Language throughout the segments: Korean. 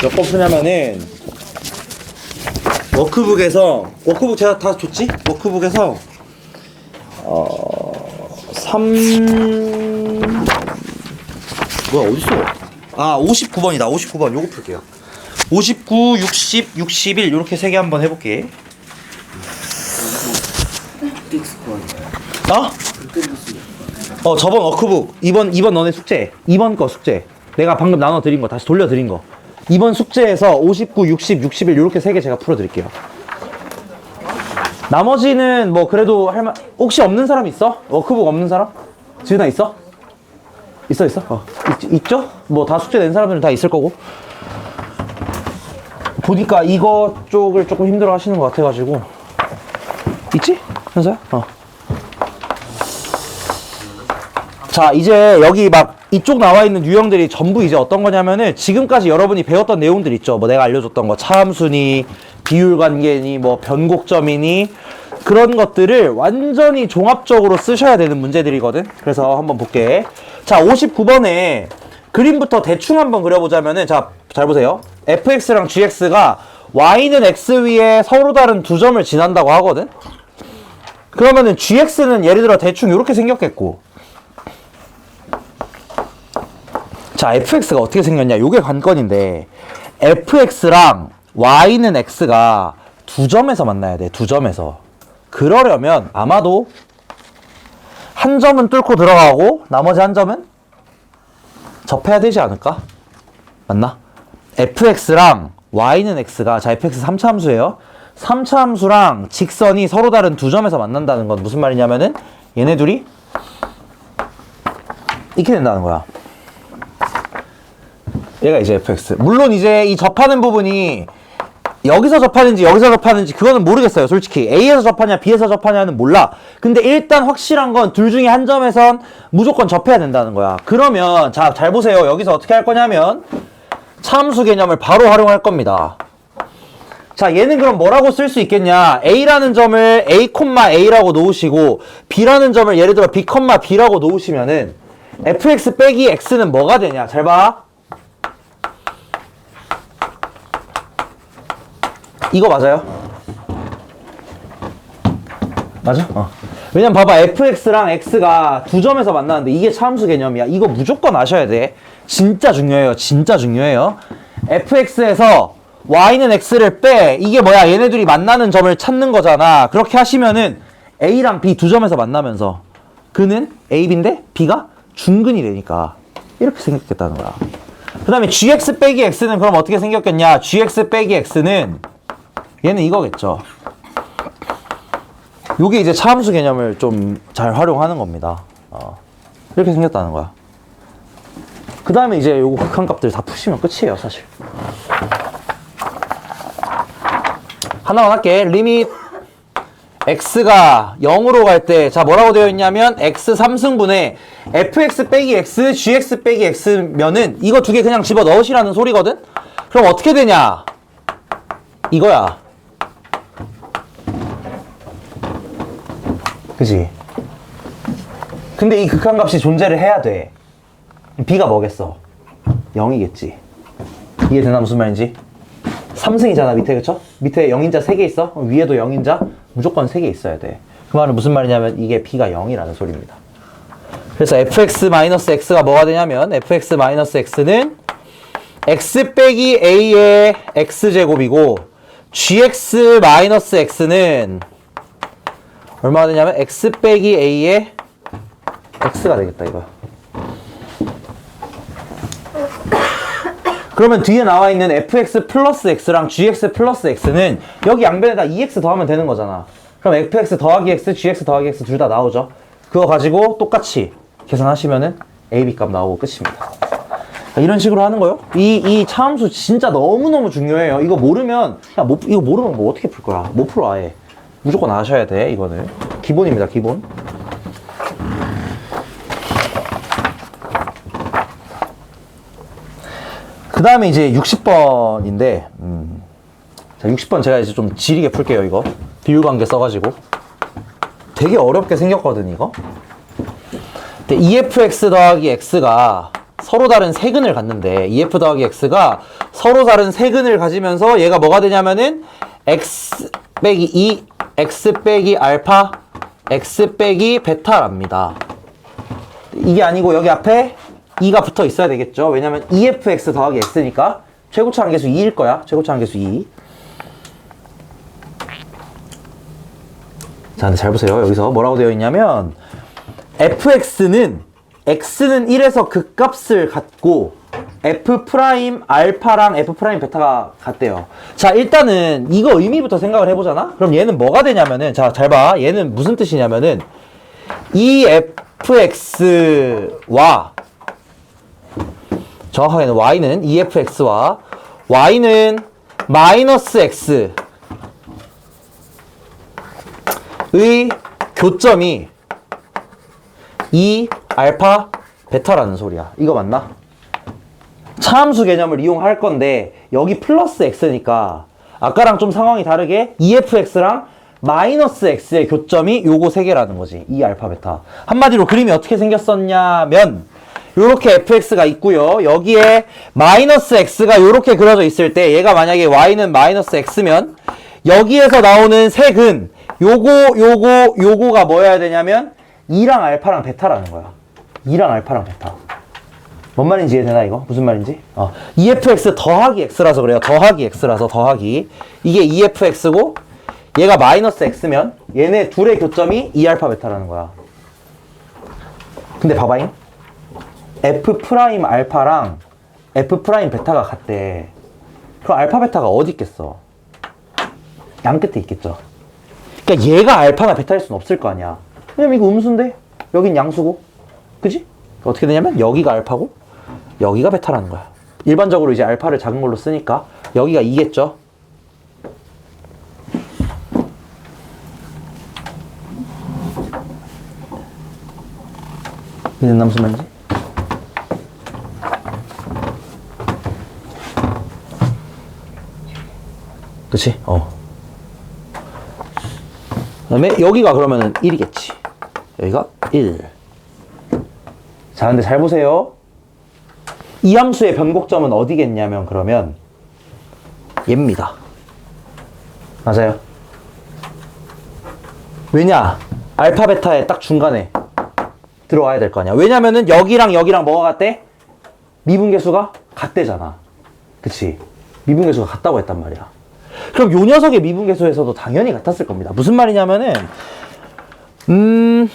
몇 번 푸냐면은 워크북 제가 다 줬지? 워크북에서 59번이다. 59번 요거 풀게요. 59, 60, 61 요렇게 3개 한번 해볼게. 저번 워크북 이번 너네 숙제 2번 거 숙제 내가 방금 나눠드린 거 다시 돌려드린 거 이번 숙제에서 59, 60, 61 요렇게 3개 제가 풀어드릴게요. 나머지는 뭐 그래도 혹시 없는 사람 있어? 워크북 없는 사람? 지은아 있어? 있어? 있죠? 뭐 다 숙제 낸 사람들은 다 있을 거고. 보니까 이거 쪽을 조금 힘들어 하시는 것 같아가지고. 있지? 현서야? 자, 이제 여기 막 이쪽 나와 있는 유형들이 전부 이제 어떤 거냐면은 지금까지 여러분이 배웠던 내용들 있죠. 뭐 내가 알려줬던 거 차함수니 비율관계니 뭐 변곡점이니 그런 것들을 완전히 종합적으로 쓰셔야 되는 문제들이거든. 그래서 한번 볼게. 자, 59번에 그림부터 대충 한번 그려보자면은 자, 잘 보세요. fx랑 gx가 y는 x 위에 서로 다른 두 점을 지난다고 하거든. 그러면은 gx는 예를 들어 대충 이렇게 생겼겠고, 자, fx가 어떻게 생겼냐? 요게 관건인데 fx랑 y는 x가 두 점에서 만나야 돼. 두 점에서. 그러려면 아마도 한 점은 뚫고 들어가고 나머지 한 점은 접해야 되지 않을까? 맞나? fx랑 y는 x가, 자, fx 3차 함수예요. 3차 함수랑 직선이 서로 다른 두 점에서 만난다는 건 무슨 말이냐면은 얘네 둘이 이렇게 된다는 거야. 얘가 이제 fx. 물론 이제 이 접하는 부분이 여기서 접하는지 여기서 접하는지 그거는 모르겠어요. 솔직히 A에서 접하냐 B에서 접하냐는 몰라. 근데 일단 확실한 건 둘 중에 한 점에선 무조건 접해야 된다는 거야. 그러면 자, 잘 보세요. 여기서 어떻게 할 거냐면 차함수 개념을 바로 활용할 겁니다. 자, 얘는 그럼 뭐라고 쓸 수 있겠냐? A라는 점을 A, A라고 놓으시고 B라는 점을 예를 들어 B, B라고 놓으시면은 fx 빼기 x는 뭐가 되냐? 잘 봐. 이거 맞아요? 맞아? 왜냐면 봐봐, fx랑 x가 두 점에서 만나는데 이게 차함수 개념이야. 이거 무조건 아셔야 돼. 진짜 중요해요. 진짜 중요해요. fx에서 y는 x를 빼. 이게 뭐야? 얘네들이 만나는 점을 찾는 거잖아. 그렇게 하시면은 a랑 b 두 점에서 만나면서 그는 a, b인데 b가 중근이 되니까 이렇게 생겼겠다는 거야. 그 다음에 gx 빼기 x는 그럼 어떻게 생겼겠냐? gx 빼기 x는 얘는 이거겠죠. 요게 이제 차함수 개념을 좀 잘 활용하는 겁니다. 이렇게 생겼다는 거야. 그 다음에 이제 요거 극한값들 다 푸시면 끝이에요, 사실. 하나만 할게. 리밋 x가 0으로 갈 때, 자, 뭐라고 되어 있냐면 x 3승분의 fx 빼기 x, gx 빼기 x면은 이거 두 개 그냥 집어 넣으시라는 소리거든? 그럼 어떻게 되냐? 이거야. 그지? 근데 이 극한값이 존재를 해야 돼. b가 뭐겠어? 0이겠지. 이해되나 무슨 말인지? 3승이잖아 밑에, 그쵸? 밑에 0인자 3개 있어? 위에도 0인자 무조건 3개 있어야 돼. 그 말은 무슨 말이냐면 이게 b가 0이라는 소리입니다. 그래서 fx-x가 뭐가 되냐면 fx-x는 x 빼기 a의 x제곱이고 gx-x는 얼마가 되냐면 x 빼기 a의 x가 되겠다, 이거. 그러면 뒤에 나와 있는 fx 플러스 x랑 gx 플러스 x는 여기 양변에다 2x 더하면 되는 거잖아. 그럼 fx 더하기 x, gx 더하기 x 둘 다 나오죠. 그거 가지고 똑같이 계산하시면은 a, b 값 나오고 끝입니다. 이런 식으로 하는 거요. 이 차함수 진짜 너무너무 중요해요. 이거 모르면, 야, 이거 모르면 뭐 어떻게 풀 거야? 못 풀어, 아예. 무조건 아셔야 돼, 이거는. 기본입니다, 기본. 그 다음에 이제 60번인데, 자, 60번 제가 이제 좀 지리게 풀게요, 이거. 비율관계 써가지고. 되게 어렵게 생겼거든, 이거. 근데 2fx 더하기 x가 서로 다른 세근을 갖는데 EF 더하기 X가 서로 다른 세근을 가지면서 얘가 뭐가 되냐면은 X 빼기 2, X 빼기 알파, X 빼기 베타랍니다. 이게 아니고 여기 앞에 2가 붙어 있어야 되겠죠. 왜냐면 EFX 더하기 X니까 최고차 한계수 2일 거야. 최고차 한계수 2. 자, 근데 잘 보세요. 여기서 뭐라고 되어 있냐면 fx는 x는 1에서 극값을 갖고 f 프라임 알파랑 f 프라임 베타가 같대요. 자, 일단은 이거 의미부터 생각을 해보잖아. 그럼 얘는 뭐가 되냐면은, 자, 잘 봐. 얘는 무슨 뜻이냐면은 이 fx와 정확하게는 y는 efx와 y는 마이너스 x의 교점이 2 알파 베타라는 소리야. 이거 맞나? 차함수 개념을 이용할 건데 여기 플러스 x니까 아까랑 좀 상황이 다르게 EFX랑 마이너스 x의 교점이 요거 세 개라는 거지. 2 알파 베타. 한마디로 그림이 어떻게 생겼었냐면 요렇게 fx가 있고요. 여기에 마이너스 x가 요렇게 그려져 있을 때 얘가 만약에 y는 마이너스 x면 여기에서 나오는 색은 요거가 뭐여야 되냐면 2랑 알파랑 베타라는 거야. 2랑 알파랑 베타. 뭔 말인지 이해되나 이거? 무슨 말인지? EFX 더하기 X라서 그래요. 더하기 X라서 더하기. 이게 EFX고 얘가 마이너스 X면 얘네 둘의 교점이 2알파 베타라는 거야. 근데 봐봐잉. F 프라임 알파랑 F 프라임 베타가 같대. 그럼 알파 베타가 어디 있겠어? 양 끝에 있겠죠. 그러니까 얘가 알파나 베타일 수는 없을 거 아니야. 왜냐면 이거 음수인데 여긴 양수고, 그지? 어떻게 되냐면 여기가 알파고 여기가 베타라는 거야. 일반적으로 이제 알파를 작은 걸로 쓰니까 여기가 2겠죠. 이해됐나 무슨 말인지? 그치? 그 다음에 여기가 그러면은 1이겠지. 여기가 1. 자, 근데 잘 보세요. 이 함수의 변곡점은 어디겠냐면 그러면 얘입니다. 맞아요. 왜냐? 알파 베타의 딱 중간에 들어와야 될 거 아니야. 왜냐면은 여기랑 여기랑 뭐가 같대? 미분계수가 같대잖아. 그치? 미분계수가 같다고 했단 말이야. 그럼 요 녀석의 미분계수에서도 당연히 같았을 겁니다. 무슨 말이냐면은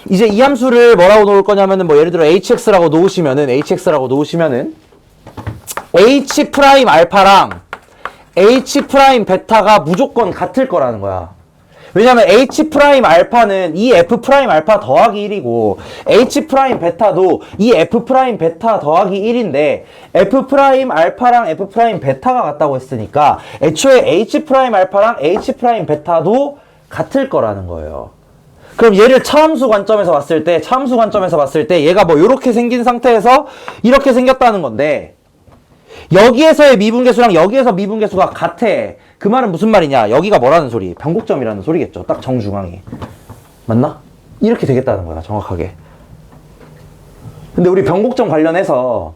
이제 이 함수를 뭐라고 놓을 거냐면은 뭐 예를 들어 hx라고 놓으시면은 h 프라임 알파랑 h 프라임 베타가 무조건 같을 거라는 거야. 왜냐면 h 프라임 알파는 이 f 프라임 알파 더하기 1이고 h 프라임 베타도 이 f 프라임 베타 더하기 1인데 f 프라임 알파랑 f 프라임 베타가 같다고 했으니까 애초에 h 프라임 알파랑 h 프라임 베타도 같을 거라는 거예요. 그럼 얘를 차함수 관점에서 봤을 때 얘가 뭐 이렇게 생긴 상태에서 이렇게 생겼다는 건데 여기에서의 미분계수랑 여기에서 미분계수가 같아. 그 말은 무슨 말이냐? 여기가 뭐라는 소리? 변곡점이라는 소리겠죠. 딱 정중앙이. 맞나? 이렇게 되겠다는 거야, 정확하게. 근데 우리 변곡점 관련해서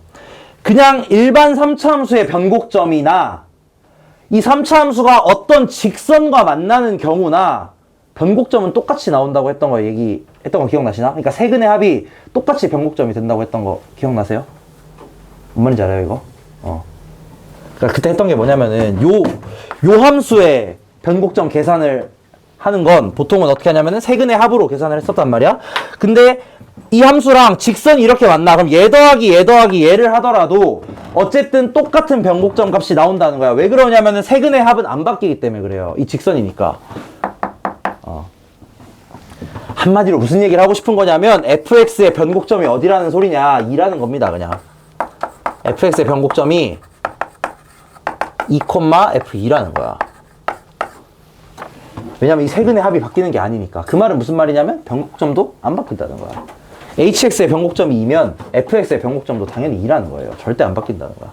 그냥 일반 3차 함수의 변곡점이나 이 3차 함수가 어떤 직선과 만나는 경우나 변곡점은 똑같이 나온다고 했던 거 얘기했던 거 기억나시나? 그러니까 세근의 합이 똑같이 변곡점이 된다고 했던 거 기억나세요? 뭔 말인지 알아요, 이거? 그러니까 그때 했던 게 뭐냐면은 요 함수의 변곡점 계산을 하는 건 보통은 어떻게 하냐면은 세근의 합으로 계산을 했었단 말이야. 근데 이 함수랑 직선이 이렇게 만나. 그럼 얘 더하기 얘를 하더라도 어쨌든 똑같은 변곡점 값이 나온다는 거야. 왜 그러냐면은 세근의 합은 안 바뀌기 때문에 그래요. 이 직선이니까. 한마디로 무슨 얘기를 하고 싶은 거냐면 fx의 변곡점이 어디라는 소리냐? 2라는 겁니다, 그냥. fx의 변곡점이 2,f2라는 거야. 왜냐면 이 세근의 합이 바뀌는 게 아니니까. 그 말은 무슨 말이냐면 변곡점도 안 바뀐다는 거야. hx의 변곡점이 2면 fx의 변곡점도 당연히 2라는 거예요. 절대 안 바뀐다는 거야.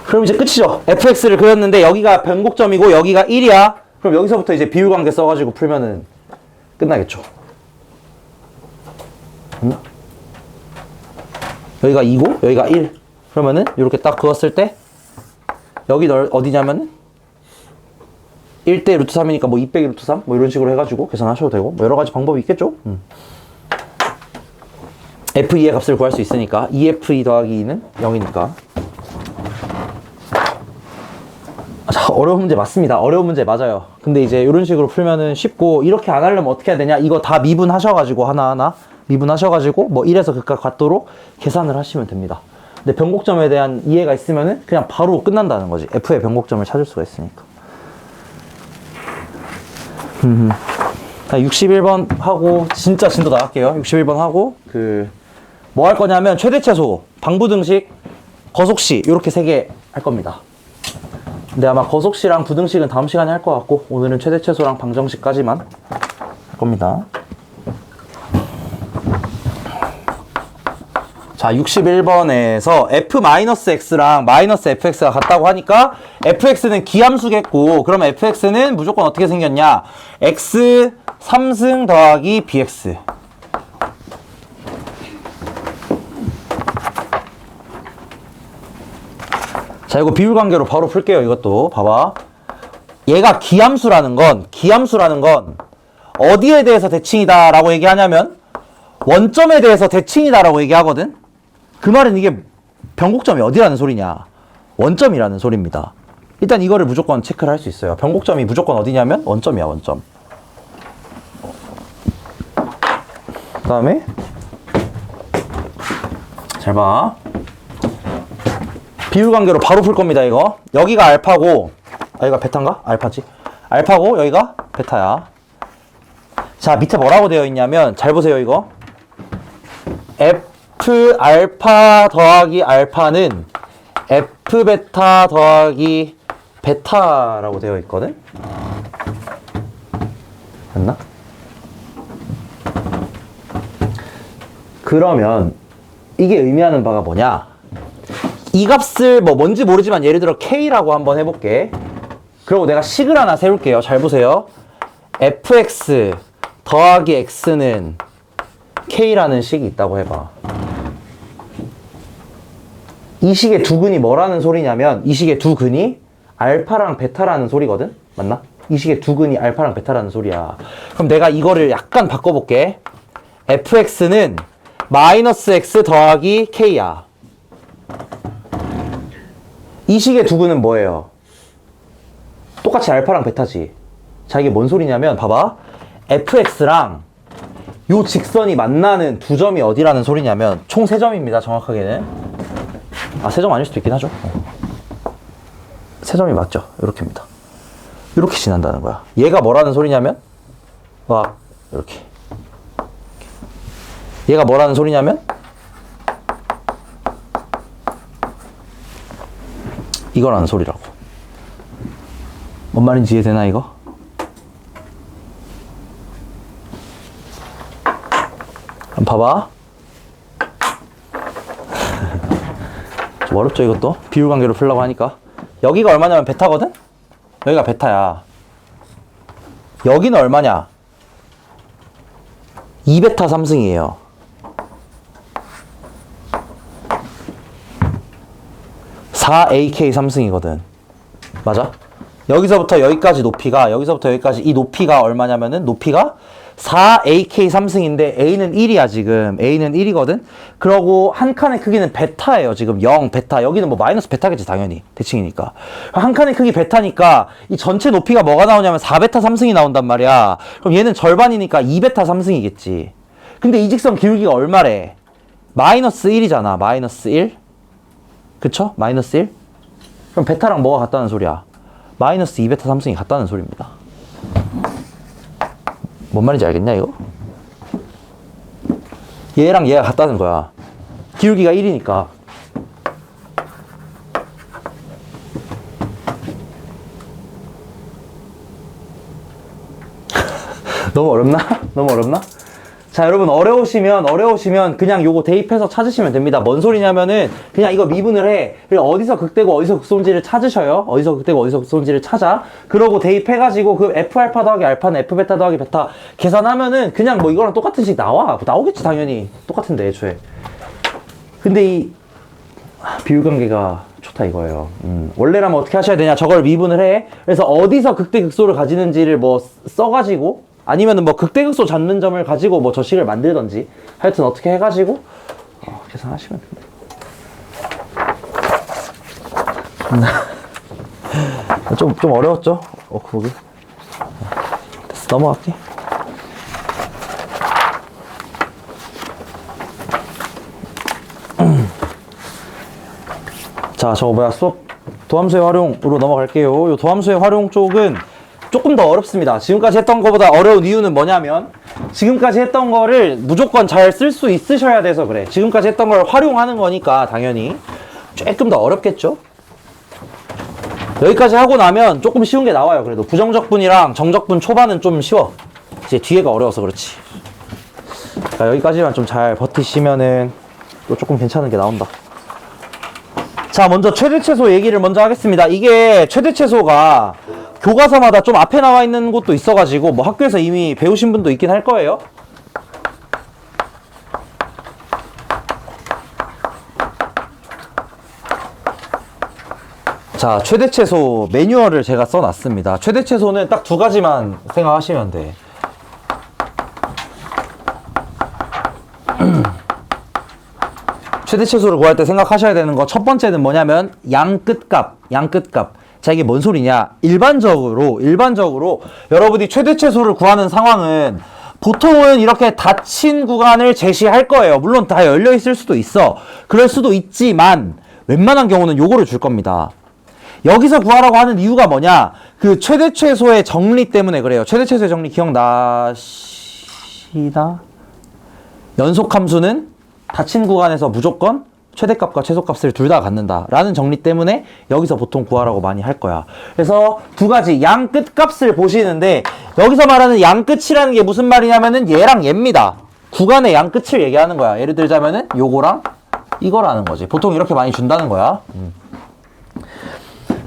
그럼 이제 끝이죠. fx를 그렸는데 여기가 변곡점이고 여기가 1이야. 그럼 여기서부터 이제 비율관계 써가지고 풀면은 끝나겠죠. 맞나? 여기가 2고 여기가 1. 그러면은 이렇게 딱 그었을 때 여기 어디냐면은 1대 루트 3이니까 뭐 2 빼기 루트 3? 뭐 이런 식으로 해가지고 계산하셔도 되고 뭐 여러 가지 방법이 있겠죠? F2의 값을 구할 수 있으니까 2F2 더하기 2는 0이니까. 자, 어려운 문제 맞습니다. 어려운 문제 맞아요. 근데 이제 이런 식으로 풀면은 쉽고, 이렇게 안 하려면 어떻게 해야 되냐? 이거 다 미분하셔가지고 하나하나 미분하셔가지고 뭐 1에서 극과 같도록 계산을 하시면 됩니다. 근데 변곡점에 대한 이해가 있으면은 그냥 바로 끝난다는 거지. F의 변곡점을 찾을 수가 있으니까. 61번 하고 진짜 진도 나갈게요. 61번 하고 뭐 할 거냐면 최대 최소, 방부등식, 거속시 이렇게 3개 할 겁니다. 근데 아마 거속시랑 부등식은 다음 시간에 할 것 같고 오늘은 최대 최소랑 방정식까지만 할 겁니다. 자, 61번에서 f-x랑 -fx가 같다고 하니까 fx는 기함수겠고, 그러면 fx는 무조건 어떻게 생겼냐? x 3승 더하기 bx. 자, 이거 비율관계로 바로 풀게요. 이것도 봐봐. 얘가 기함수라는 건 어디에 대해서 대칭이다 라고 얘기하냐면 원점에 대해서 대칭이다 라고 얘기하거든. 그 말은 이게 변곡점이 어디라는 소리냐? 원점이라는 소리입니다. 일단 이거를 무조건 체크를 할 수 있어요. 변곡점이 무조건 어디냐면 원점이야, 원점. 그 다음에 잘 봐. 비율관계로 바로 풀 겁니다. 이거 여기가 알파고 여기가 베타인가? 알파지. 알파고 여기가 베타야. 자, 밑에 뭐라고 되어 있냐면 잘 보세요. 이거 F 알파 더하기 알파는 F 베타 더하기 베타라고 되어 있거든. 맞나? 그러면 이게 의미하는 바가 뭐냐? 이 값을 뭐 뭔지 모르지만 예를 들어 K라고 한번 해볼게. 그리고 내가 식을 하나 세울게요. 잘 보세요. fx 더하기 x는 K라는 식이 있다고 해봐. 이 식의 두 근이 뭐라는 소리냐면 이 식의 두 근이 알파랑 베타라는 소리거든? 맞나? 이 식의 두 근이 알파랑 베타라는 소리야. 그럼 내가 이거를 약간 바꿔볼게. fx는 마이너스 x 더하기 k야. 이 식의 두 근은 뭐예요? 똑같이 알파랑 베타지. 자, 이게 뭔 소리냐면 봐봐. fx랑 요 직선이 만나는 두 점이 어디라는 소리냐면 총 3점입니다. 정확하게는. 아, 3점 아닐 수도 있긴 하죠. 3점이 맞죠. 이렇게입니다. 이렇게 지난다는 거야. 얘가 뭐라는 소리냐면 막 이렇게. 얘가 뭐라는 소리냐면 이거라는 소리라고. 뭔 말인지 이해되나 이거? 그럼 봐봐. 좀 어렵죠 이것도? 비율관계로 풀려고 하니까. 여기가 얼마냐면 베타거든? 여기가 베타야. 여기는 얼마냐? 2베타 3승이에요. 4AK 3승이거든. 맞아? 여기서부터 여기까지 높이가, 여기서부터 여기까지 이 높이가 얼마냐면은 높이가 4AK 3승인데 A는 1이야 지금. A는 1이거든. 그러고 한 칸의 크기는 베타예요 지금. 0 베타. 여기는 뭐 마이너스 베타겠지 당연히. 대칭이니까. 한 칸의 크기 베타니까 이 전체 높이가 뭐가 나오냐면 4베타 3승이 나온단 말이야. 그럼 얘는 절반이니까 2베타 3승이겠지. 근데 이 직선 기울기가 얼마래? 마이너스 1이잖아. 마이너스 1. 그쵸? 마이너스 1? 그럼 베타랑 뭐가 같다는 소리야? 마이너스 2베타 3승이 같다는 소리입니다. 뭔 말인지 알겠냐 이거? 얘랑 얘가 같다는 거야. 기울기가 1이니까. 너무 어렵나? 너무 어렵나? 자, 여러분 어려우시면 그냥 요거 대입해서 찾으시면 됩니다. 뭔 소리냐면은 그냥 이거 미분을 해. 그리고 어디서 극대고 어디서 극소인지를 찾으셔요. 어디서 극대고 어디서 극소인지를 찾아. 그러고 대입해가지고 그 F알파 더하기 알파는 F베타 더하기 베타 계산하면은 그냥 뭐 이거랑 똑같은 식 나와. 나오겠지 당연히. 똑같은데 애초에. 근데 이 비율관계가 좋다 이거예요. 원래라면 어떻게 하셔야 되냐? 저걸 미분을 해. 그래서 어디서 극대극소를 가지는지를 뭐 써가지고 아니면은 뭐 극대극소 잡는 점을 가지고 뭐 저 식을 만들던지 하여튼 어떻게 해가지고 계산하시면 됩니다. 좀 어려웠죠? 그거기. 됐어, 넘어갈게. 자, 저거 뭐야, 수업 도함수의 활용으로 넘어갈게요. 요 도함수의 활용 쪽은 조금 더 어렵습니다. 지금까지 했던 것보다 어려운 이유는 뭐냐면 지금까지 했던 거를 무조건 잘 쓸 수 있으셔야 돼서 그래. 지금까지 했던 걸 활용하는 거니까 당연히 조금 더 어렵겠죠? 여기까지 하고 나면 조금 쉬운 게 나와요. 그래도 부정적분이랑 정적분 초반은 좀 쉬워. 이제 뒤에가 어려워서 그렇지. 그러니까 여기까지만 좀 잘 버티시면은 또 조금 괜찮은 게 나온다. 자, 먼저 최대최소 얘기를 먼저 하겠습니다. 이게 최대최소가 교과서마다 좀 앞에 나와 있는 곳도 있어가지고 뭐 학교에서 이미 배우신 분도 있긴 할 거예요. 자, 최대최소 매뉴얼을 제가 써놨습니다. 최대최소는 딱 두 가지만 생각하시면 돼. 최대최소를 구할 때 생각하셔야 되는 거 첫 번째는 뭐냐면 양끝값. 자, 이게 뭔 소리냐? 일반적으로 여러분이 최대최소를 구하는 상황은 보통은 이렇게 닫힌 구간을 제시할 거예요. 물론 다 열려 있을 수도 있어. 그럴 수도 있지만 웬만한 경우는 요거를 줄 겁니다. 여기서 구하라고 하는 이유가 뭐냐? 그 최대최소의 정리 때문에 그래요. 최대최소의 정리 기억나시나? 연속함수는 닫힌 구간에서 무조건 최대값과 최소값을 둘 다 갖는다 라는 정리 때문에 여기서 보통 구하라고 많이 할 거야. 그래서 두 가지 양 끝값을 보시는데 여기서 말하는 양 끝이라는 게 무슨 말이냐면은 얘랑 얘입니다. 구간의 양 끝을 얘기하는 거야. 예를 들자면은 요거랑 이거라는 거지. 보통 이렇게 많이 준다는 거야.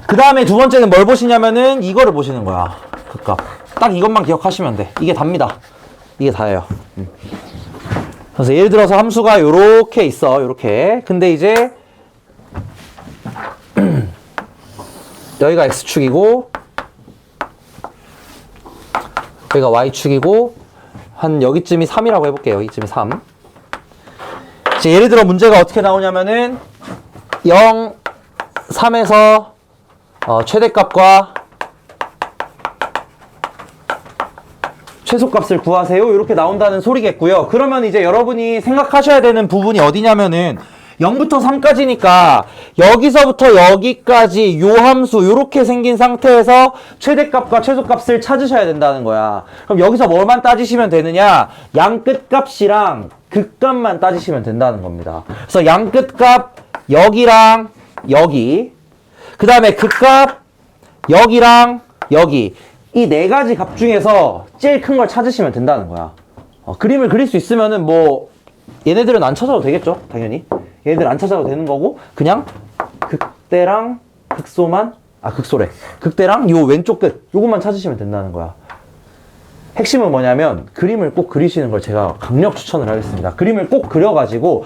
그 다음에 두 번째는 뭘 보시냐면은 이거를 보시는 거야. 극값. 딱 이것만 기억하시면 돼. 이게 답니다. 이게 다예요. 그래서 예를 들어서 함수가 요렇게 있어. 요렇게. 근데 이제 여기가 x축이고 여기가 y축이고 한 여기쯤이 3이라고 해볼게요. 여기쯤이 3. 이제 예를 들어 문제가 어떻게 나오냐면은 0, 3에서 최대값과 최소값을 구하세요. 이렇게 나온다는 소리겠고요. 그러면 이제 여러분이 생각하셔야 되는 부분이 어디냐면은 0부터 3까지니까 여기서부터 여기까지 요 함수 요렇게 생긴 상태에서 최대값과 최소값을 찾으셔야 된다는 거야. 그럼 여기서 뭘만 따지시면 되느냐? 양 끝값이랑 극값만 따지시면 된다는 겁니다. 그래서 양 끝값 여기랑 여기, 그 다음에 극값 여기랑 여기, 이 네 가지 값 중에서 제일 큰 걸 찾으시면 된다는 거야. 그림을 그릴 수 있으면은 뭐 얘네들은 안 찾아도 되겠죠, 당연히. 얘네들 안 찾아도 되는 거고 그냥 극대랑 극소만, 극소래. 극대랑 요 왼쪽 끝 요것만 찾으시면 된다는 거야. 핵심은 뭐냐면 그림을 꼭 그리시는 걸 제가 강력 추천을 하겠습니다. 그림을 꼭 그려가지고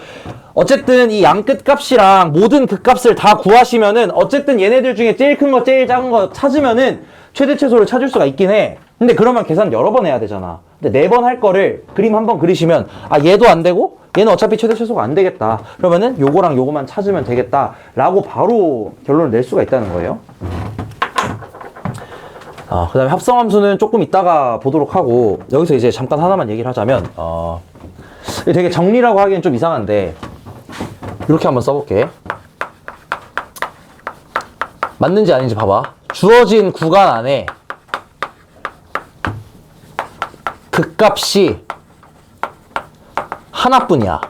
어쨌든 이 양 끝값이랑 모든 극값을 다 구하시면은 어쨌든 얘네들 중에 제일 큰 거 제일 작은 거 찾으면은 최대 최소를 찾을 수가 있긴 해. 근데 그러면 계산 여러 번 해야 되잖아. 근데 4번 할 거를 그림 한 번 그리시면 얘도 안 되고 얘는 어차피 최대 최소가 안 되겠다. 그러면은 요거랑 요거만 찾으면 되겠다 라고 바로 결론을 낼 수가 있다는 거예요. 그 다음에 합성함수는 조금 이따가 보도록 하고 여기서 이제 잠깐 하나만 얘기를 하자면 되게 정리라고 하기엔 좀 이상한데 이렇게 한번 써볼게. 맞는지 아닌지 봐봐. 주어진 구간 안에 극값이 하나뿐이야.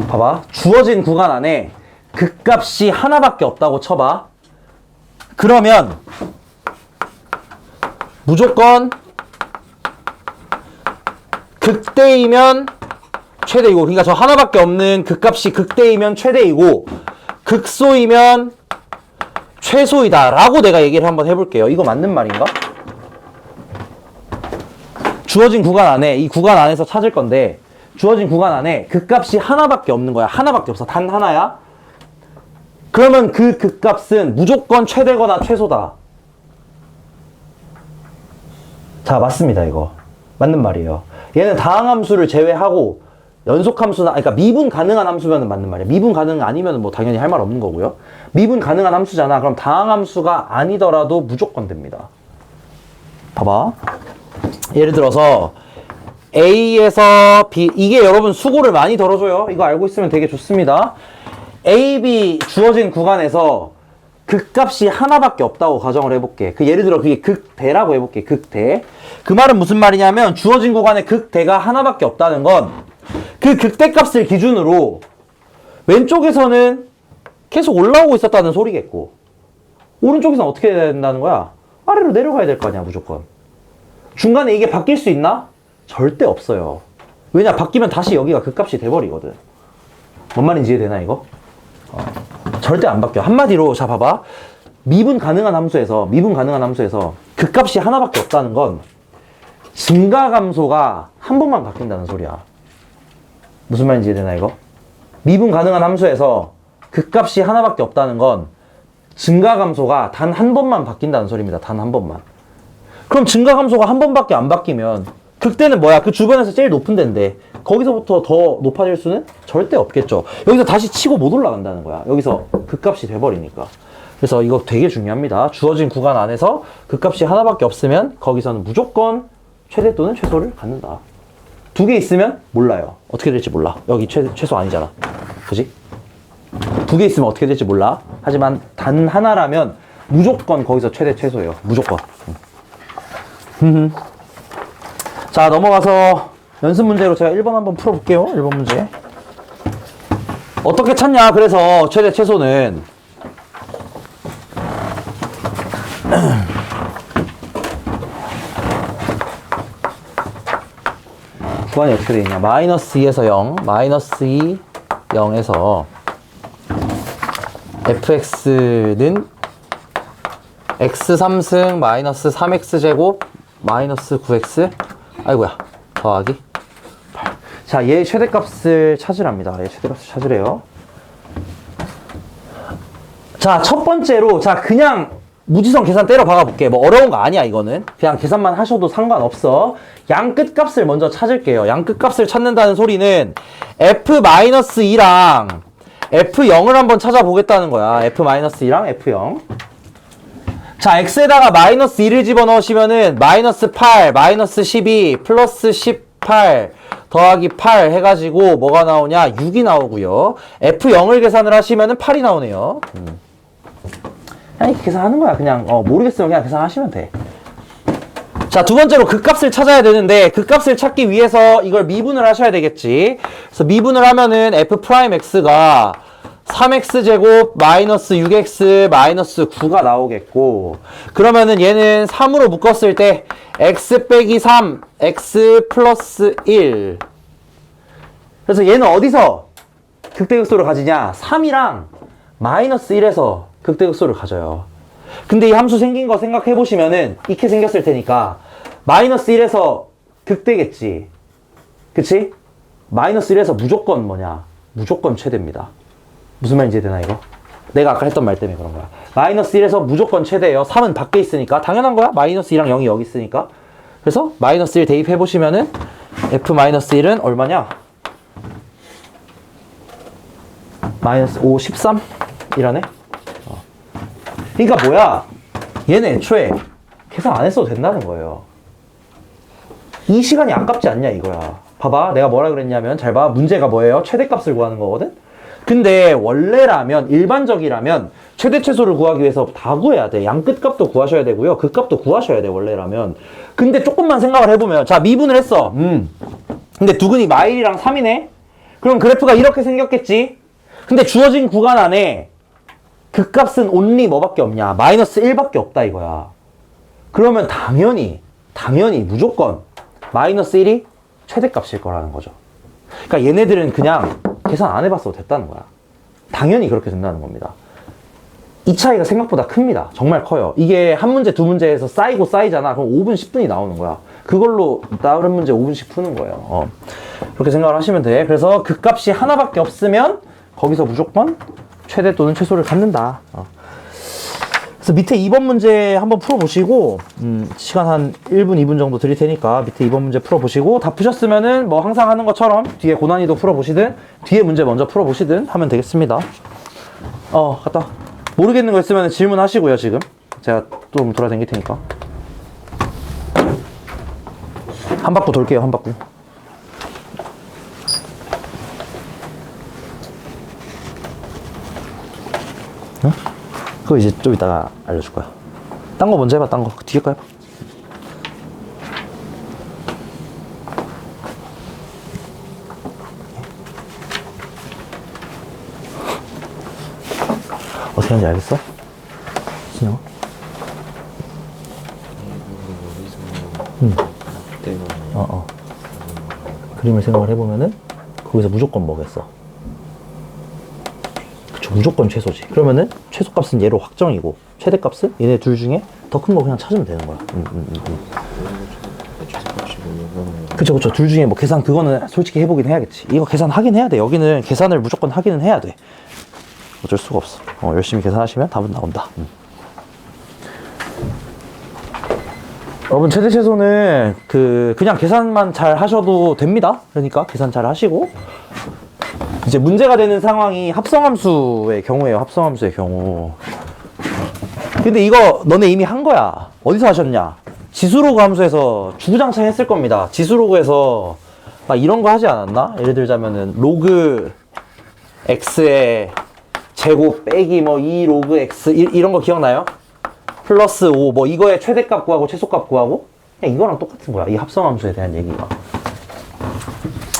봐봐. 주어진 구간 안에 극값이 하나밖에 없다고 쳐봐. 그러면 무조건 극대이면 최대이고, 그러니까 저 하나밖에 없는 극값이 극대이면 최대이고 극소이면 최소이다 라고 내가 얘기를 한번 해볼게요. 이거 맞는 말인가? 주어진 구간 안에, 이 구간 안에서 찾을 건데 주어진 구간 안에 극값이 하나밖에 없는 거야. 하나밖에 없어. 단 하나야. 그러면 그 극값은 무조건 최대거나 최소다. 자, 맞습니다, 이거. 맞는 말이에요. 얘는 다항함수를 제외하고 연속함수나, 그러니까 미분 가능한 함수면 맞는 말이야. 미분 가능 아니면 뭐 당연히 할 말 없는 거고요. 미분 가능한 함수잖아. 그럼 다항함수가 아니더라도 무조건 됩니다. 봐봐. 예를 들어서 A에서 B, 이게 여러분 수고를 많이 덜어줘요. 이거 알고 있으면 되게 좋습니다. A, B 주어진 구간에서 극값이 하나밖에 없다고 가정을 해볼게. 예를 들어 그게 극대라고 해볼게. 극대. 그 말은 무슨 말이냐면 주어진 구간에 극대가 하나밖에 없다는 건 그 극대값을 기준으로 왼쪽에서는 계속 올라오고 있었다는 소리겠고 오른쪽에서는 어떻게 해야 된다는 거야? 아래로 내려가야 될 거 아니야, 무조건. 중간에 이게 바뀔 수 있나? 절대 없어요. 왜냐? 바뀌면 다시 여기가 극값이 돼버리거든. 뭔 말인지 이해되나, 이거? 절대 안 바뀌어. 한마디로, 자, 봐봐. 미분 가능한 함수에서 극값이 하나밖에 없다는 건 증가감소가 한 번만 바뀐다는 소리야. 무슨 말인지 이해되나, 이거? 미분 가능한 함수에서 극값이 하나밖에 없다는 건 증가감소가 단 한 번만 바뀐다는 소리입니다. 단 한 번만. 그럼 증가감소가 한 번밖에 안 바뀌면 극대는 뭐야? 그 주변에서 제일 높은 데인데 거기서부터 더 높아질 수는 절대 없겠죠. 여기서 다시 치고 못 올라간다는 거야. 여기서 극값이 돼버리니까. 그래서 이거 되게 중요합니다. 주어진 구간 안에서 극값이 하나밖에 없으면 거기서는 무조건 최대 또는 최소를 갖는다. 두 개 있으면 몰라요. 어떻게 될지 몰라. 여기 최소 아니잖아. 그지? 두 개 있으면 어떻게 될지 몰라. 하지만 단 하나라면 무조건 거기서 최대 최소예요. 무조건. 자, 넘어가서 연습 문제로 제가 1번 한번 풀어볼게요. 1번 문제. 어떻게 찾냐? 그래서 최대 최소는 구간이 어떻게 되어 있냐? 마이너스 2에서 0, 마이너스 2, 0에서 fx는 x 3승 마이너스 3x제곱 마이너스 9x 아이고야 더하기 8. 자, 얘 최대값을 찾으랍니다. 얘 최대값을 찾으래요. 자, 첫 번째로 자 그냥 무지성 계산 때려 박아볼게. 뭐 어려운 거 아니야, 이거는. 그냥 계산만 하셔도 상관없어. 양 끝값을 먼저 찾을게요. 양 끝값을 찾는다는 소리는 f-2랑 f0을 한번 찾아보겠다는 거야. f-2랑 f0. 자, x에다가 마이너스 2를 집어넣으시면은 마이너스 8, 마이너스 12, 플러스 18 더하기 8 해가지고 뭐가 나오냐? 6이 나오고요. f0을 계산을 하시면은 8이 나오네요. 그냥 이렇게 계산하는 거야. 그냥 모르겠으면 그냥 계산하시면 돼. 자, 두 번째로 극값을 찾아야 되는데 극값을 찾기 위해서 이걸 미분을 하셔야 되겠지. 그래서 미분을 하면은 f'x가 3x제곱 마이너스 6x 마이너스 9가 나오겠고, 그러면은 얘는 3으로 묶었을 때 x 빼기 3, x 플러스 1. 그래서 얘는 어디서 극대극소를 가지냐? 3이랑 마이너스 1에서 극대극소를 가져요. 근데 이 함수 생긴 거 생각해 보시면은 이렇게 생겼을 테니까 마이너스 1에서 극대겠지. 그치? 마이너스 1에서 무조건 뭐냐? 무조건 최대입니다. 무슨 말인지 되나, 이거? 내가 아까 했던 말 때문에 그런 거야. 마이너스 1에서 무조건 최대예요. 3은 밖에 있으니까. 당연한 거야. 마이너스 2랑 0이 여기 있으니까. 그래서 마이너스 1 대입해 보시면은 f-1은 얼마냐? 마이너스 5, 13? 이라네? 그러니까 뭐야? 얘는 애초에 계산 안 했어도 된다는 거예요. 이 시간이 아깝지 않냐, 이거야. 봐봐. 내가 뭐라 그랬냐면, 잘 봐. 문제가 뭐예요? 최대값을 구하는 거거든? 근데 원래라면, 일반적이라면 최대 최소를 구하기 위해서 다 구해야 돼. 양 끝값도 구하셔야 되고요. 극값도 구하셔야 돼, 원래라면. 근데 조금만 생각을 해보면, 자, 미분을 했어. 근데 두근이 마일이랑 3이네? 그럼 그래프가 이렇게 생겼겠지? 근데 주어진 구간 안에 극값은 only 뭐밖에 없냐? 마이너스 1밖에 없다, 이거야. 그러면 당연히 무조건 마이너스 1이 최대값일 거라는 거죠. 그러니까 얘네들은 그냥 계산 안 해봤어도 됐다는 거야. 당연히 그렇게 된다는 겁니다. 이 차이가 생각보다 큽니다. 정말 커요. 이게 한 문제, 두 문제에서 쌓이고 쌓이잖아. 그럼 5분, 10분이 나오는 거야. 그걸로 다른 문제 5분씩 푸는 거예요. 그렇게 생각을 하시면 돼. 그래서 그 값이 하나밖에 없으면 거기서 무조건 최대 또는 최소를 갖는다. 그래서 밑에 2번 문제 한번 풀어보시고 시간 한 1분, 2분 정도 드릴 테니까 밑에 2번 문제 풀어보시고 다 푸셨으면은 뭐 항상 하는 것처럼 뒤에 고난이도 풀어보시든 뒤에 문제 먼저 풀어보시든 하면 되겠습니다. 갔다. 모르겠는 거 있으면 질문하시고요. 지금 제가 좀 돌아다닐 테니까 한 바퀴 돌게요. 한 바퀴. 응? 그거 이제 좀 이따가 알려줄 거야. 딴 거 먼저 해봐. 딴 거 뒤에 거 해봐. 어떻게 하는지 알겠어? 신영아? 그림을 생각을 해보면은 거기서 무조건 뭐겠어? 그쵸, 무조건 최소지. 그러면은 최소값은 얘로 확정이고 최대값은 얘네 둘 중에 더 큰 거 그냥 찾으면 되는 거야. 그쵸. 둘 중에 뭐 계산 그거는 솔직히 해보긴 해야겠지. 이거 계산하긴 해야 돼. 여기는 계산을 무조건 하기는 해야 돼. 어쩔 수가 없어. 열심히 계산하시면 답은 나온다. 여러분 최대 최소는 그냥 계산만 잘 하셔도 됩니다. 그러니까 계산 잘 하시고 이제 문제가 되는 상황이 합성함수의 경우예요. 합성함수의 경우. 근데 이거 너네 이미 한 거야. 어디서 하셨냐? 지수로그 함수에서 주구장창 했을 겁니다. 지수로그에서 막 이런 거 하지 않았나? 예를 들자면은 로그 x의 제곱 빼기 뭐 2 로그 x 이런 거 기억나요? 플러스 5 뭐 이거의 최대값 구하고 최소값 구하고 그냥 이거랑 똑같은 거야. 이 합성함수에 대한 얘기가.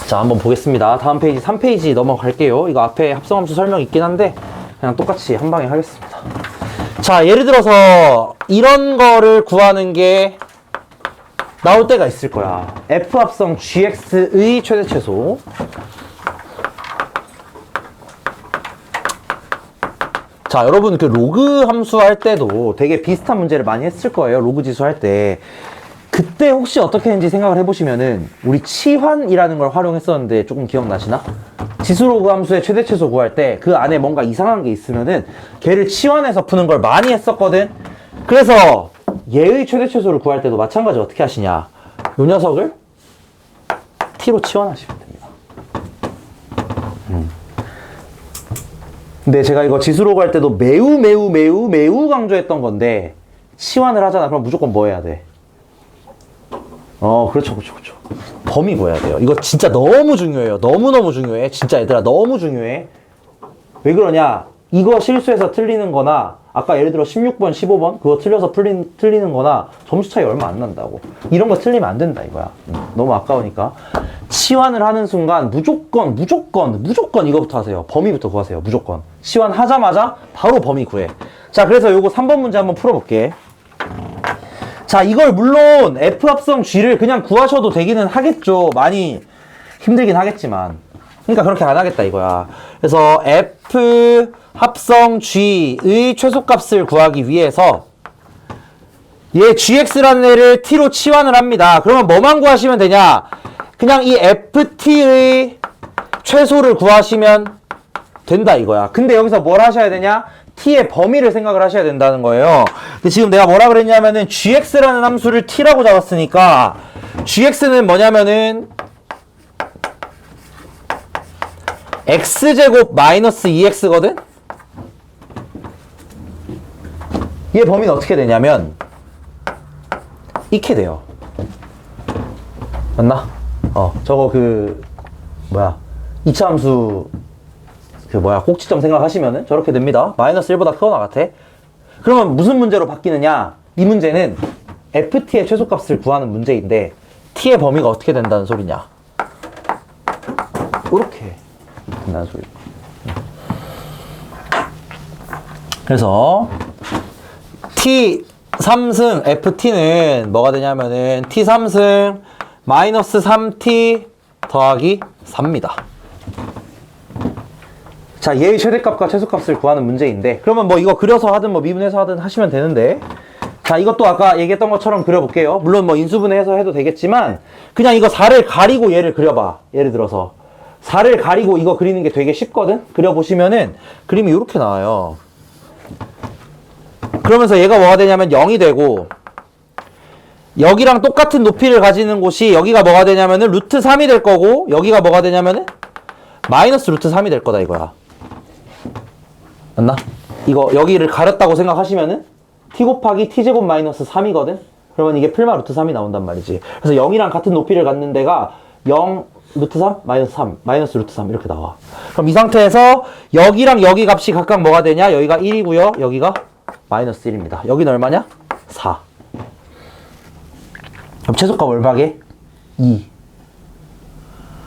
자, 한번 보겠습니다. 다음 페이지 3페이지 넘어갈게요. 이거 앞에 합성함수 설명 있긴 한데 그냥 똑같이 한 방에 하겠습니다. 자, 예를 들어서 이런 거를 구하는 게 나올 때가 있을 거야. f 합성 gx의 최대 최소. 자, 여러분 그 로그 함수 할 때도 되게 비슷한 문제를 많이 했을 거예요. 로그 지수 할 때. 그때 혹시 어떻게 했는지 생각을 해보시면은 우리 치환이라는 걸 활용했었는데 조금 기억나시나? 지수 로그 함수의 최대 최소 구할 때 그 안에 뭔가 이상한 게 있으면은 걔를 치환해서 푸는 걸 많이 했었거든. 그래서 얘의 최대 최소를 구할 때도 마찬가지 어떻게 하시냐? 요 녀석을 t로 치환하시면 됩니다. 근데 제가 이거 지수로그 할 때도 매우 강조했던 건데 치환을 하잖아. 그럼 무조건 뭐 해야 돼? 그렇죠. 범위 구해야 돼요. 이거 진짜 너무 중요해요. 너무너무 중요해. 진짜 얘들아 너무 중요해. 왜 그러냐? 이거 실수해서 틀리는 거나 아까 예를 들어 16번, 15번 그거 틀려서 틀리는 거나 점수 차이 얼마 안 난다고. 이런 거 틀리면 안 된다 이거야. 너무 아까우니까. 치환을 하는 순간 무조건 이거부터 하세요. 범위부터 구하세요. 무조건. 치환하자마자 바로 범위 구해. 자, 그래서 요거 3번 문제 한번 풀어볼게. 자, 이걸 물론 F 합성 G를 그냥 구하셔도 되기는 하겠죠. 많이 힘들긴 하겠지만. 그러니까 그렇게 안 하겠다 이거야. 그래서 F 합성 G의 최소값을 구하기 위해서 얘 GX라는 애를 T로 치환을 합니다. 그러면 뭐만 구하시면 되냐? 그냥 이 FT의 최소를 구하시면 된다 이거야. 근데 여기서 뭘 하셔야 되냐? t의 범위를 생각을 하셔야 된다는 거예요. 근데 지금 내가 뭐라 그랬냐면은 gx라는 함수를 t라고 잡았으니까 gx는 뭐냐면은 x제곱 마이너스 2x거든? 얘 범위는 어떻게 되냐면 이렇게 돼요. 맞나? 저거 뭐야 2차 함수 꼭지점 생각하시면은 저렇게 됩니다. 마이너스 1보다 크거나 같아. 그러면 무슨 문제로 바뀌느냐? 이 문제는 ft의 최소값을 구하는 문제인데 t의 범위가 어떻게 된다는 소리냐? 이렇게 된다는 소리. 그래서 t 3승 ft는 뭐가 되냐면은 t 3승 마이너스 3t 더하기 4입니다. 자, 얘의 최대값과 최소값을 구하는 문제인데, 그러면 뭐 이거 그려서 하든 뭐 미분해서 하든 하시면 되는데, 자, 이것도 아까 얘기했던 것처럼 그려볼게요. 물론 뭐 인수분해해서 해도 되겠지만, 그냥 이거 4를 가리고 얘를 그려봐. 예를 들어서 4를 가리고 이거 그리는 게 되게 쉽거든? 그려보시면은 그림이 이렇게 나와요. 그러면서 얘가 뭐가 되냐면 0이 되고, 여기랑 똑같은 높이를 가지는 곳이 여기가 뭐가 되냐면은 루트 3이 될 거고, 여기가 뭐가 되냐면은 마이너스 루트 3이 될 거다 이거야. 맞나? 이거 여기를 가렸다고 생각하시면은 t 곱하기 t제곱 마이너스 3이거든? 그러면 이게 풀마 루트 3이 나온단 말이지. 그래서 0이랑 같은 높이를 갖는 데가 0 루트 3 마이너스 3 마이너스 루트 3 이렇게 나와. 그럼 이 상태에서 여기랑 여기 값이 각각 뭐가 되냐? 여기가 1이고요. 여기가 마이너스 1입니다. 여기는 얼마냐? 4. 그럼 최소값 얼마게? 2.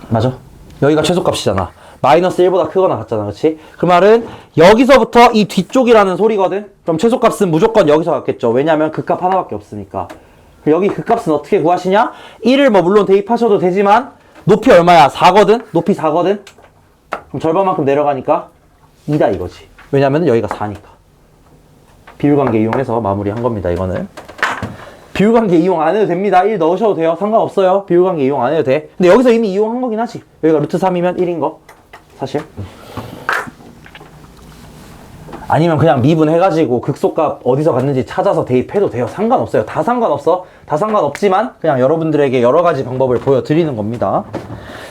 맞아? 여기가 최소값이잖아. 마이너스 1보다 크거나 같잖아. 그치? 그 말은 여기서부터 이 뒤쪽이라는 소리거든? 그럼 최소값은 무조건 여기서 같겠죠. 왜냐면 그 값 하나밖에 없으니까. 여기 그 값은 어떻게 구하시냐? 1을 뭐 물론 대입하셔도 되지만 높이 얼마야? 4거든? 높이 4거든? 그럼 절반만큼 내려가니까 2다 이거지. 왜냐면 여기가 4니까. 비율관계 이용해서 마무리한 겁니다. 이거는. 비율관계 이용 안 해도 됩니다. 1 넣으셔도 돼요. 상관없어요. 비율관계 이용 안 해도 돼. 근데 여기서 이미 이용한 거긴 하지. 여기가 루트 3이면 1인 거. 사실. 아니면 그냥 미분해가지고 극소값 어디서 갔는지 찾아서 대입해도 돼요. 상관없어요. 다 상관없어. 다 상관없지만 그냥 여러분들에게 여러 가지 방법을 보여드리는 겁니다.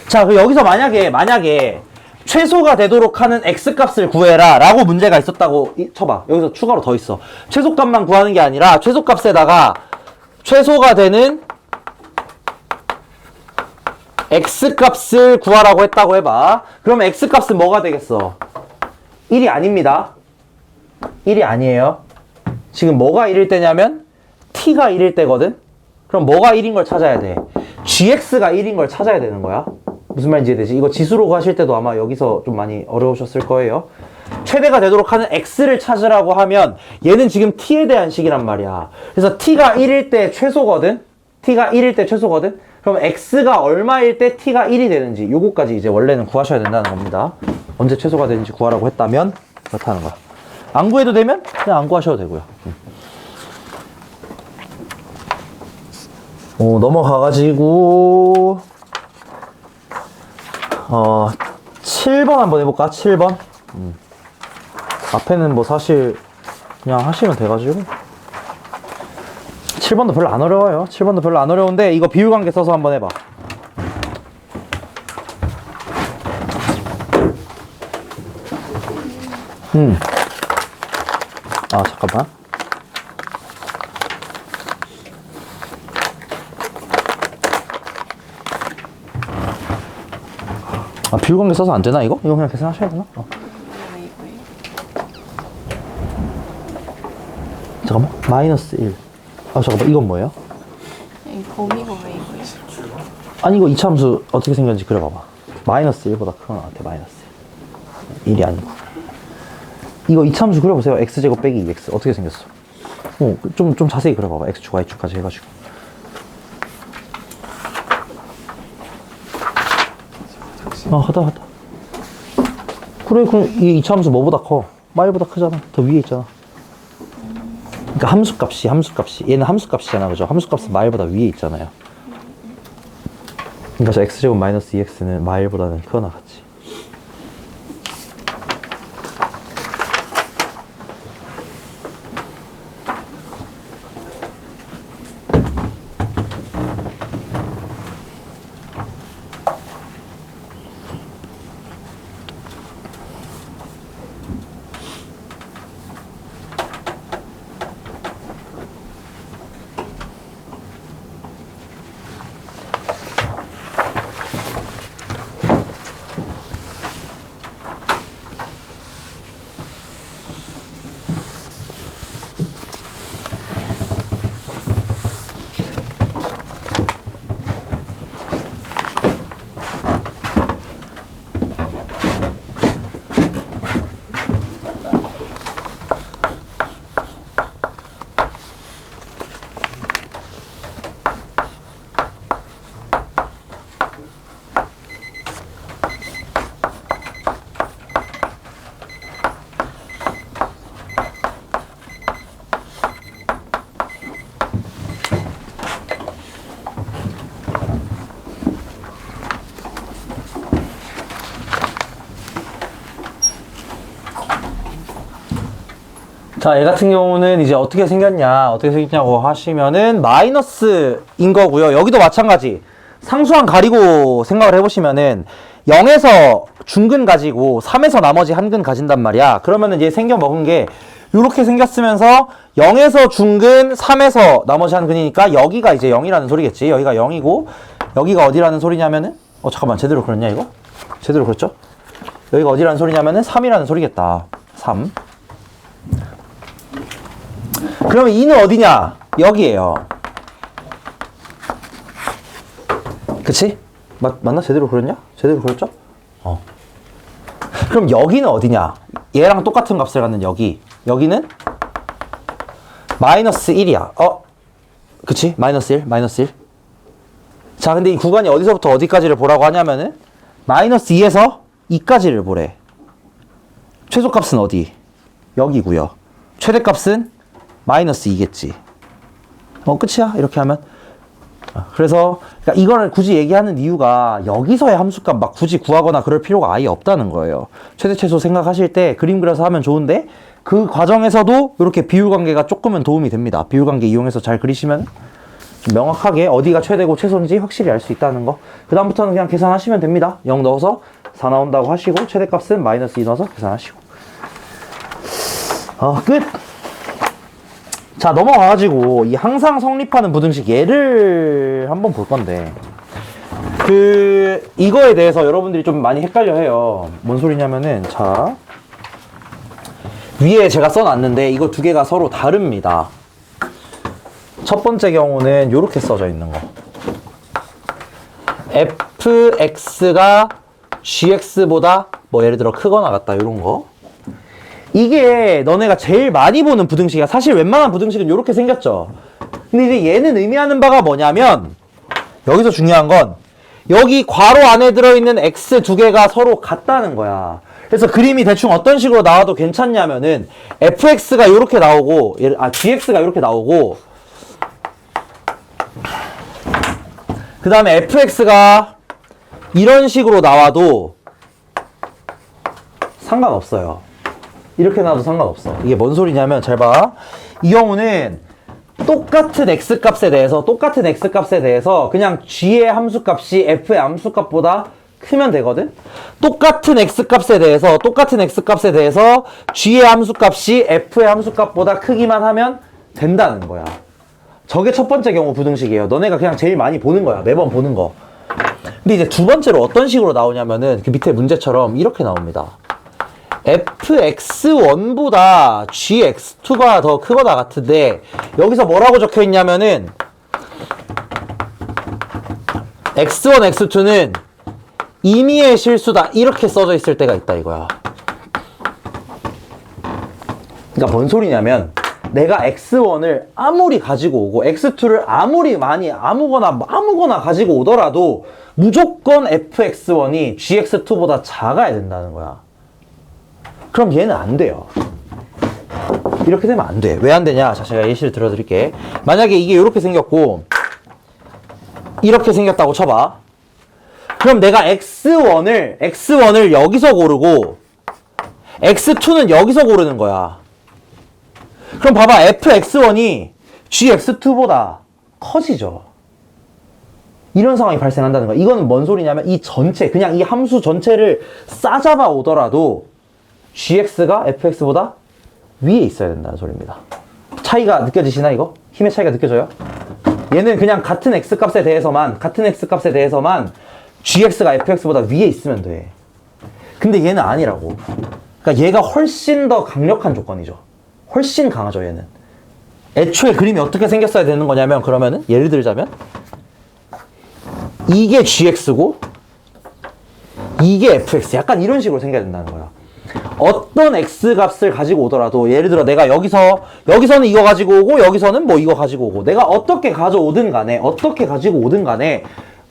자, 그럼 여기서 만약에 최소가 되도록 하는 x값을 구해라 라고 문제가 있었다고 쳐봐. 여기서 추가로 더 있어. 최소값만 구하는 게 아니라 최소값에다가 최소가 되는 x값을 구하라고 했다고 해봐. 그럼 x값은 뭐가 되겠어? 1이 아닙니다. 1이 아니에요. 지금 뭐가 1일 때냐면 t가 1일 때거든? 그럼 뭐가 1인 걸 찾아야 돼? gx가 1인 걸 찾아야 되는 거야. 무슨 말인지 이해되지? 이거 지수로 가실 때도 아마 여기서 좀 많이 어려우셨을 거예요. 최대가 되도록 하는 x를 찾으라고 하면 얘는 지금 t에 대한 식이란 말이야. 그래서 t가 1일 때 최소거든? t가 1일 때 최소거든? 그럼 x가 얼마일 때 t가 1이 되는지 요거까지 이제 원래는 구하셔야 된다는 겁니다. 언제 최소가 되는지 구하라고 했다면 그렇다는 거야. 안 구해도 되면 그냥 안 구하셔도 되고요. 넘어가가지고 7번 한번 해볼까? 7번. 앞에는 뭐 사실 그냥 하시면 돼가지고 7번도 별로 안 어려워요. 7번도 별로 안 어려운데 이거 비율관계 써서 한번 해봐. 잠깐만. 비율관계 써서 안 되나 이거? 이거 그냥 계산하셔야 되나? 잠깐만. 마이너스 1. 잠깐만. 이건 뭐예요? 이 범위가 왜 이거예요? 아니 이거 이차함수 어떻게 생겼는지 그려봐봐. 마이너스 1보다 큰 거 같아. 마이너스 1. 1이 아니고. 이거 이차함수 그려보세요. x제곱 빼기 2x 어떻게 생겼어? 좀 자세히 그려봐봐. x축 y축까지 해가지고. 하다. 그래, 그럼 이 이차함수 뭐보다 커? 마일보다 크잖아. 더 위에 있잖아. 그러니까 함수값이 얘는 함수값이잖아, 그죠? 함수값은 마일보다 위에 있잖아요. 그러니까 저 x제곱 마이너스 2x는 마일보다는 크거나 같지. 자, 얘 같은 경우는 이제 어떻게 생겼냐고 하시면은 마이너스인 거고요. 여기도 마찬가지. 상수항 가리고 생각을 해보시면은 0에서 중근 가지고 3에서 나머지 한 근 가진단 말이야. 그러면은 얘 생겨 먹은 게 이렇게 생겼으면서 0에서 중근, 3에서 나머지 한 근이니까 여기가 이제 0이라는 소리겠지. 여기가 0이고 여기가 어디라는 소리냐면은 잠깐만, 제대로 그렸냐 이거? 제대로 그렸죠? 여기가 어디라는 소리냐면은 3이라는 소리겠다. 3. 그러면 2는 어디냐? 여기에요. 그치? 맞나? 제대로 그렸냐? 제대로 그렸죠? 그럼 여기는 어디냐? 얘랑 똑같은 값을 갖는 여기. 여기는 마이너스 1이야. 그치? 마이너스 1, 마이너스 1. 자, 근데 이 구간이 어디서부터 어디까지를 보라고 하냐면은 마이너스 2에서 2까지를 보래. 최소값은 어디? 여기고요. 최대값은 마이너스 2겠지. 끝이야. 이렇게 하면. 그래서 그러니까 이거를 굳이 얘기하는 이유가 여기서의 함수값 막 굳이 구하거나 그럴 필요가 아예 없다는 거예요. 최대 최소 생각하실 때 그림 그려서 하면 좋은데 그 과정에서도 이렇게 비율관계가 조금은 도움이 됩니다. 비율관계 이용해서 잘 그리시면 좀 명확하게 어디가 최대고 최소인지 확실히 알 수 있다는 거. 그 다음부터는 그냥 계산하시면 됩니다. 0 넣어서 4 나온다고 하시고 최대값은 마이너스 2 넣어서 계산하시고 끝! 자, 넘어가가지고 이 항상 성립하는 부등식 얘를 한번 볼 건데 이거에 대해서 여러분들이 좀 많이 헷갈려 해요. 뭔 소리냐면은 자, 위에 제가 써놨는데 이거 두 개가 서로 다릅니다. 첫 번째 경우는 이렇게 써져 있는 거. fx가 gx보다 뭐 예를 들어 크거나 같다 이런 거. 이게 너네가 제일 많이 보는 부등식이야. 사실 웬만한 부등식은 이렇게 생겼죠. 근데 이제 얘는 의미하는 바가 뭐냐면 여기서 중요한 건 여기 괄호 안에 들어있는 x 두 개가 서로 같다는 거야. 그래서 그림이 대충 어떤 식으로 나와도 괜찮냐면은 fx가 이렇게 나오고 gx가 이렇게 나오고 그 다음에 fx가 이런 식으로 나와도 상관없어요. 이렇게 나와도 상관없어. 이게 뭔 소리냐면 잘 봐. 이 경우는 똑같은 x값에 대해서 그냥 g의 함수값이 f의 함수값보다 크면 되거든. 똑같은 x값에 대해서 g의 함수값이 f의 함수값보다 크기만 하면 된다는 거야. 저게 첫 번째 경우 부등식이에요. 너네가 그냥 제일 많이 보는 거야. 매번 보는 거. 근데 이제 두 번째로 어떤 식으로 나오냐면은 그 밑에 문제처럼 이렇게 나옵니다. fx1보다 gx2가 더 크거나 같은데 여기서 뭐라고 적혀 있냐면은 x1, x2는 임의의 실수다 이렇게 써져 있을 때가 있다 이거야. 그러니까 뭔 소리냐면 내가 x1을 아무리 가지고 오고 x2를 아무리 많이 아무거나 가지고 오더라도 무조건 fx1이 gx2보다 작아야 된다는 거야. 그럼 얘는 안 돼요. 이렇게 되면 안 돼. 왜 안 되냐? 자, 제가 예시를 들어드릴게. 만약에 이게 이렇게 생겼고 이렇게 생겼다고 쳐봐. 그럼 내가 x1을 여기서 고르고 x2는 여기서 고르는 거야. 그럼 봐봐. fx1이 gx2보다 커지죠. 이런 상황이 발생한다는 거야. 이거는 뭔 소리냐면 이 전체, 그냥 이 함수 전체를 싸잡아 오더라도 gx가 fx보다 위에 있어야 된다는 소리입니다. 차이가 느껴지시나 이거? 힘의 차이가 느껴져요? 얘는 그냥 같은 x값에 대해서만 gx가 fx보다 위에 있으면 돼. 근데 얘는 아니라고. 그러니까 얘가 훨씬 더 강력한 조건이죠. 훨씬 강하죠 얘는. 애초에 그림이 어떻게 생겼어야 되는 거냐면 그러면은 예를 들자면 이게 gx고 이게 fx 약간 이런 식으로 생겨야 된다는 거야. 어떤 x값을 가지고 오더라도 예를 들어 내가 여기서는 이거 가지고 오고 여기서는 뭐 이거 가지고 오고 내가 어떻게 가져오든 간에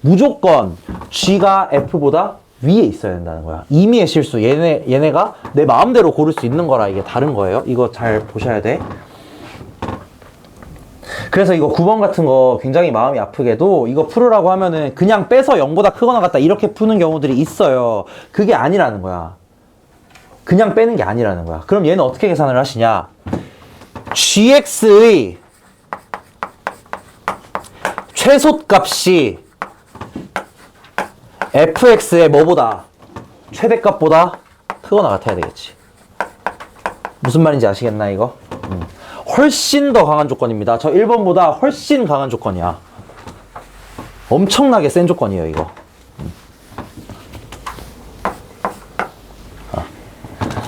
무조건 g가 f보다 위에 있어야 된다는 거야. 임의의 실수. 얘네가 내 마음대로 고를 수 있는 거라 이게 다른 거예요. 이거 잘 보셔야 돼. 그래서 이거 9번 같은 거 굉장히 마음이 아프게도 이거 풀으라고 하면은 그냥 빼서 0보다 크거나 같다 이렇게 푸는 경우들이 있어요. 그게 아니라는 거야. 그냥 빼는 게 아니라는 거야. 그럼 얘는 어떻게 계산을 하시냐? gx의 최소값이 fx의 뭐보다? 최대값보다 크거나 같아야 되겠지. 무슨 말인지 아시겠나 이거? 훨씬 더 강한 조건입니다. 저 1번보다 훨씬 강한 조건이야. 엄청나게 센 조건이에요 이거.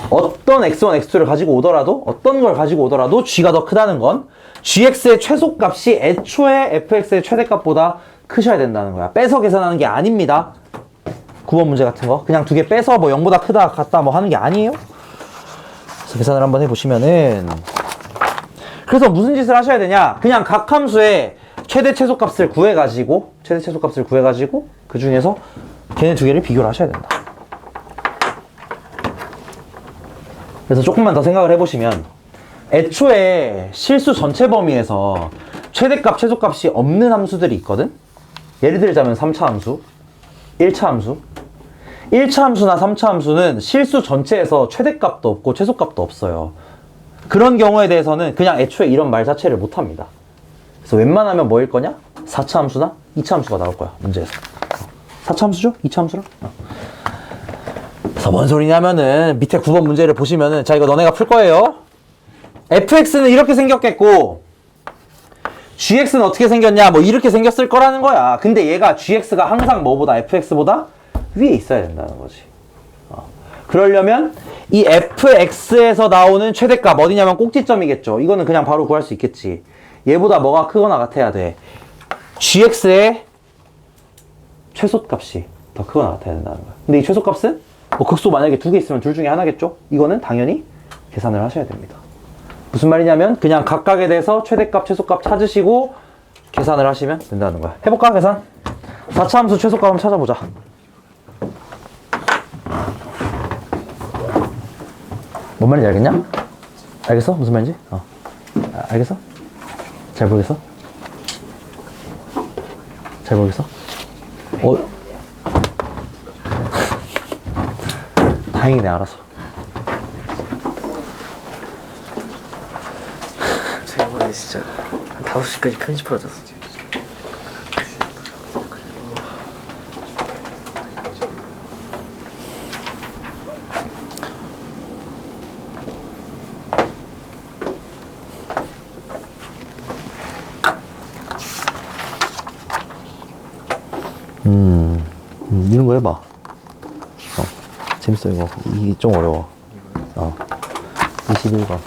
어떤 x1, x2를 가지고 오더라도 어떤 걸 가지고 오더라도 g가 더 크다는 건 gx의 최소값이 애초에 fx의 최대값보다 크셔야 된다는 거야. 빼서 계산하는 게 아닙니다. 9번 문제 같은 거 그냥 두 개 빼서 뭐 0보다 크다 같다 뭐 하는 게 아니에요. 그래서 계산을 한번 해보시면은, 그래서 무슨 짓을 하셔야 되냐, 그냥 각 함수의 최대 최소값을 구해가지고 그 중에서 걔네 두 개를 비교를 하셔야 된다. 그래서 조금만 더 생각을 해보시면, 애초에 실수 전체 범위에서 최대값, 최소값이 없는 함수들이 있거든? 예를 들자면 3차 함수, 1차 함수. 1차 함수나 3차 함수는 실수 전체에서 최대값도 없고 최소값도 없어요. 그런 경우에 대해서는 그냥 애초에 이런 말 자체를 못합니다. 그래서 웬만하면 뭐일 거냐? 4차 함수나 2차 함수가 나올 거야, 문제에서. 4차 함수죠? 2차 함수랑? 그래서 뭔 소리냐면은 밑에 9번 문제를 보시면은, 자, 이거 너네가 풀 거예요. fx는 이렇게 생겼겠고 gx는 어떻게 생겼냐, 뭐 이렇게 생겼을 거라는 거야. 근데 얘가 gx가 항상 뭐보다, fx보다 위에 있어야 된다는 거지. 그러려면 이 fx에서 나오는 최대값 어디냐면 꼭지점이겠죠. 이거는 그냥 바로 구할 수 있겠지. 얘보다 뭐가 크거나 같아야 돼. gx의 최소값이 더 크거나 같아야 된다는 거야. 근데 이 최소값은 뭐 극소 만약에 두 개 있으면 둘 중에 하나겠죠. 이거는 당연히 계산을 하셔야 됩니다. 무슨 말이냐면 그냥 각각에 대해서 최대값, 최소값 찾으시고 계산을 하시면 된다는 거야. 해볼까, 계산? 4차 함수 최소값 한번 찾아보자. 뭔 말인지 알겠냐? 알겠어? 무슨 말인지? 알겠어? 잘 모르겠어? 잘 모르겠어? 다행이네, 알아서. 제가 오늘 진짜 한 5시까지 편집하러 잤어. 이런 거 해봐. 재밌어, 이거. 이게 좀 어려워. 21번.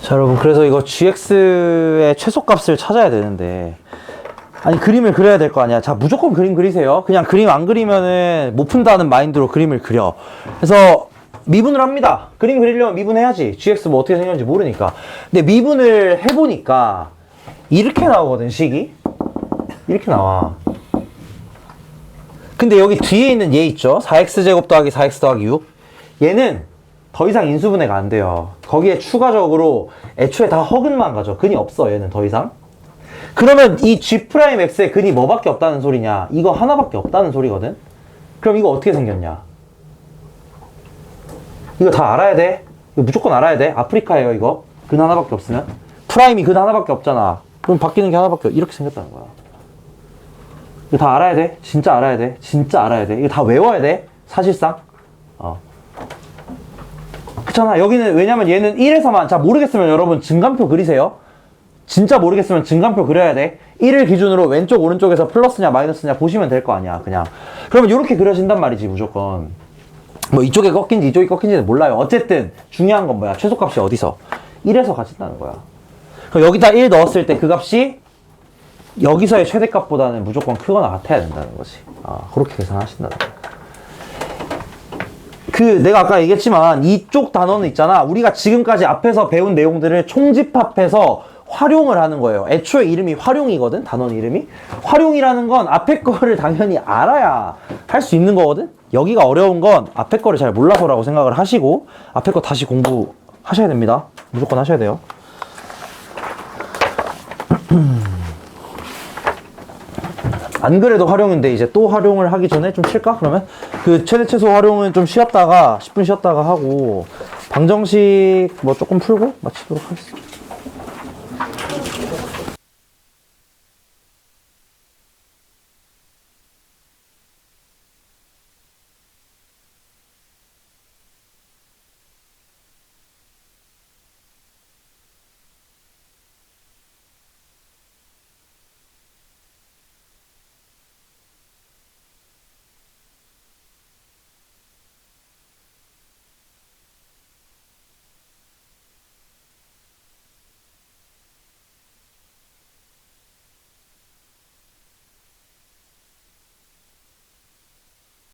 자, 여러분, 그래서 이거 gx의 최소값을 찾아야 되는데, 아니, 그림을 그려야 될 거 아니야. 자, 무조건 그림 그리세요. 그냥 그림 안 그리면은 못 푼다는 마인드로 그림을 그려. 그래서 미분을 합니다. 그림 그리려면 미분해야지. gx 뭐 어떻게 생겼는지 모르니까. 근데 미분을 해보니까 이렇게 나오거든, 식이. 이렇게 나와. 근데 여기 뒤에 있는 얘 있죠? 4x제곱 더하기 4x 더하기 6. 얘는 더 이상 인수분해가 안 돼요. 거기에 추가적으로 애초에 다 허근만 가죠. 근이 없어, 얘는 더 이상. 그러면 이 G'X의 근이 뭐밖에 없다는 소리냐? 이거 하나밖에 없다는 소리거든? 그럼 이거 어떻게 생겼냐? 이거 다 알아야 돼. 이거 무조건 알아야 돼. 아프리카예요, 이거. 근 하나밖에 없으면. 프라임이 근 하나밖에 없잖아. 그럼 바뀌는 게 하나밖에 이렇게 생겼다는 거야. 이거 다 알아야 돼. 진짜 알아야 돼. 진짜 알아야 돼. 이거 다 외워야 돼. 사실상. 그렇잖아. 여기는 왜냐면 얘는 1에서만 자 모르겠으면 여러분 증간표 그리세요. 진짜 모르겠으면 증간표 그려야 돼. 1을 기준으로 왼쪽 오른쪽에서 플러스냐 마이너스냐 보시면 될 거 아니야. 그냥. 그러면 이렇게 그려진단 말이지 무조건. 뭐 이쪽에 꺾인지 이쪽이 꺾인지는 몰라요. 어쨌든 중요한 건 뭐야? 최소값이 어디서? 1에서 가진다는 거야. 그럼 여기다 1 넣었을 때 그 값이 여기서의 최대값보다는 무조건 크거나 같아야 된다는 거지. 그렇게 계산하신다는 거야. 내가 아까 얘기했지만 이쪽 단어는 있잖아. 우리가 지금까지 앞에서 배운 내용들을 총집합해서 활용을 하는 거예요. 애초에 이름이 활용이거든. 단원 이름이. 활용이라는 건 앞에 거를 당연히 알아야 할 수 있는 거거든. 여기가 어려운 건 앞에 거를 잘 몰라서라고 생각을 하시고 앞에 거 다시 공부하셔야 됩니다. 무조건 하셔야 돼요. 안 그래도 활용인데 이제 또 활용을 하기 전에 좀 쉴까? 그러면 그 최대 최소 활용은 좀 쉬었다가 10분 쉬었다가 하고 방정식 뭐 조금 풀고 마치도록 하겠습니다.